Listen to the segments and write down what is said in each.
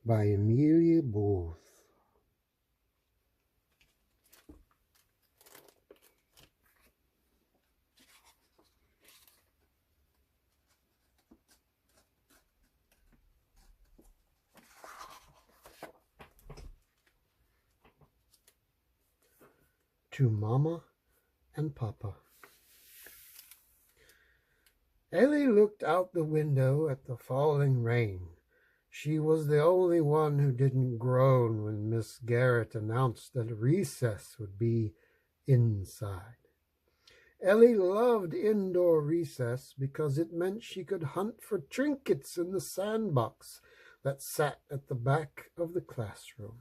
by Amelia Bothe. To Mama and Papa. Ellie looked out the window at the falling rain. She was the only one who didn't groan when Miss Garrett announced that recess would be inside. Ellie loved indoor recess because it meant she could hunt for trinkets in the sandbox that sat at the back of the classroom.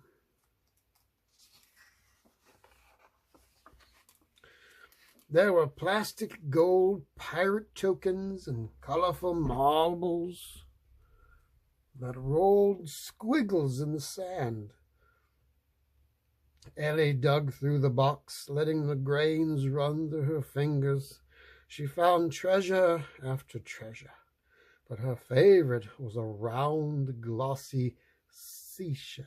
There were plastic gold pirate tokens and colorful marbles that rolled squiggles in the sand. Ellie dug through the box, letting the grains run through her fingers. She found treasure after treasure, but her favorite was a round, glossy seashell.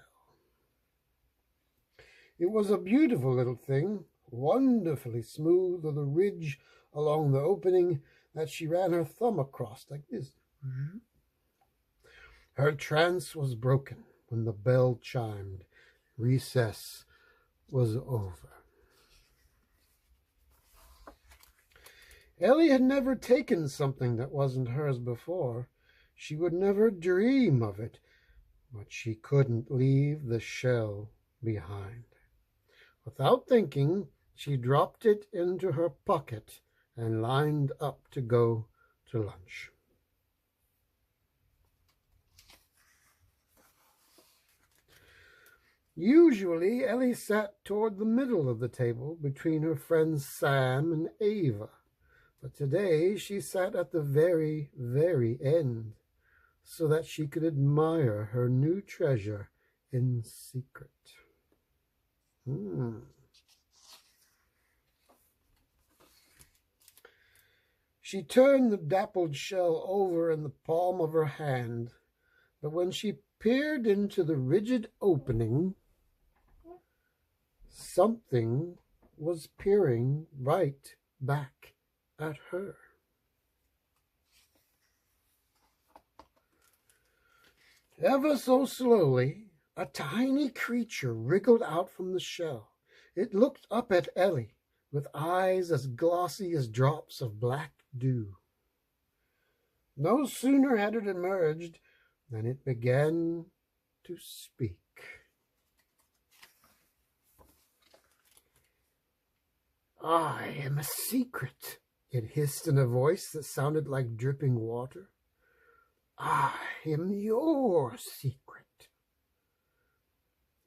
It was a beautiful little thing, wonderfully smooth with a ridge along the opening that she ran her thumb across like this. Her trance was broken when the bell chimed. Recess was over. Ellie had never taken something that wasn't hers before. She would never dream of it, but she couldn't leave the shell behind. Without thinking, she dropped it into her pocket and lined up to go to lunch. Usually, Ellie sat toward the middle of the table between her friends Sam and Ava, but today she sat at the very, very end so that she could admire her new treasure in secret. She turned the dappled shell over in the palm of her hand, but when she peered into the rigid opening, something was peering right back at her. Ever so slowly, a tiny creature wriggled out from the shell. It looked up at Ellie with eyes as glossy as drops of black dew. No sooner had it emerged than it began to speak. I am a secret, it hissed in a voice that sounded like dripping water. I am your secret.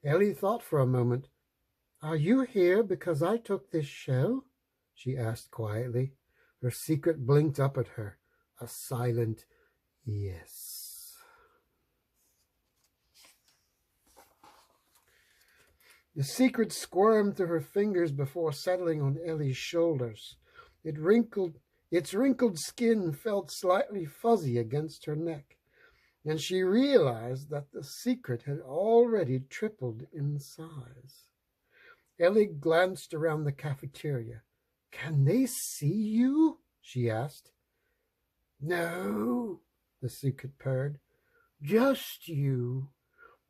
Ellie thought for a moment. Are you here because I took this shell? She asked quietly. Her secret blinked up at her, a silent yes. The secret squirmed through her fingers before settling on Ellie's shoulders. Its wrinkled skin felt slightly fuzzy against her neck, and she realized that the secret had already tripled in size. Ellie glanced around the cafeteria. Can they see you? She asked. No, the secret purred. Just you.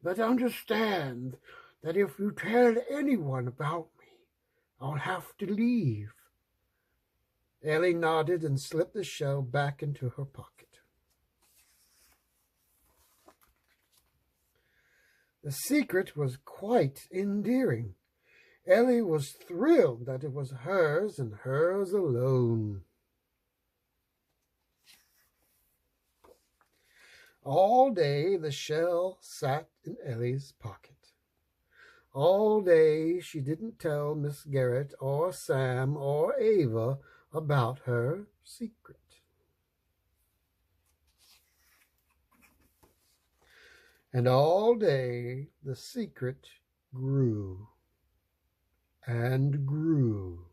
But understand that if you tell anyone about me, I'll have to leave. Ellie nodded and slipped the shell back into her pocket. The secret was quite endearing. Ellie was thrilled that it was hers and hers alone. All day the shell sat in Ellie's pocket. All day she didn't tell Miss Garrett or Sam or Ava about her secret. And all day the secret grew and grew.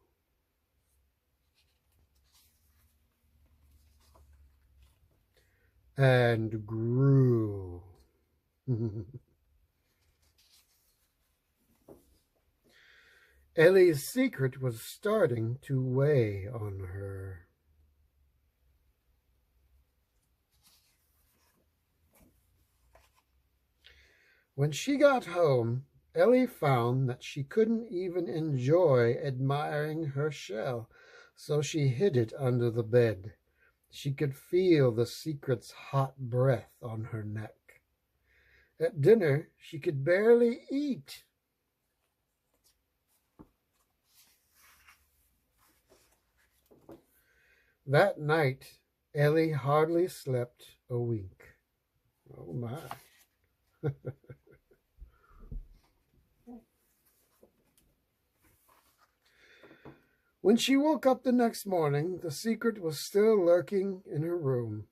And grew. Ellie's secret was starting to weigh on her. When she got home, Ellie found that she couldn't even enjoy admiring her shell, so she hid it under the bed. She could feel the secret's hot breath on her neck. At dinner, she could barely eat. That night, Ellie hardly slept a wink. Oh my. When she woke up the next morning, the secret was still lurking in her room.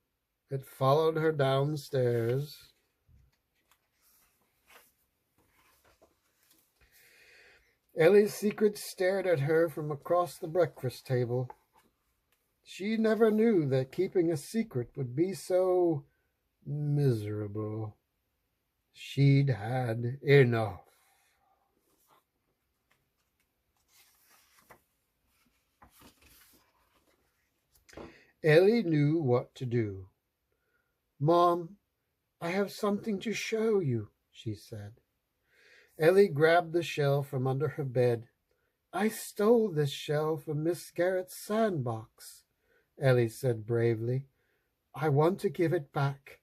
It followed her downstairs. Ellie's secret stared at her from across the breakfast table. She never knew that keeping a secret would be so miserable. She'd had enough. Ellie knew what to do. "Mom, I have something to show you," she said. Ellie grabbed the shell from under her bed. "I stole this shell from Miss Garrett's sandbox," Ellie said bravely. "I want to give it back."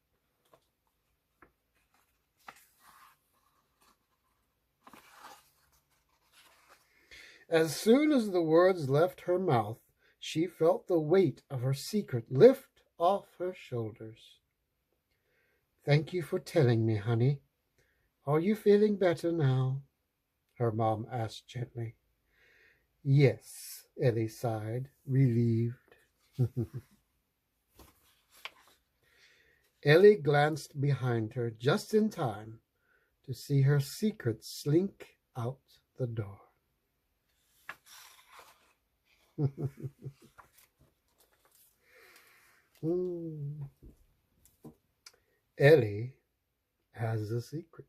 As soon as the words left her mouth, she felt the weight of her secret lift off her shoulders. "Thank you for telling me, honey. Are you feeling better now?" her mom asked gently. "Yes," Ellie sighed, relieved. Ellie glanced behind her just in time to see her secret slink out the door. Ellie has a secret.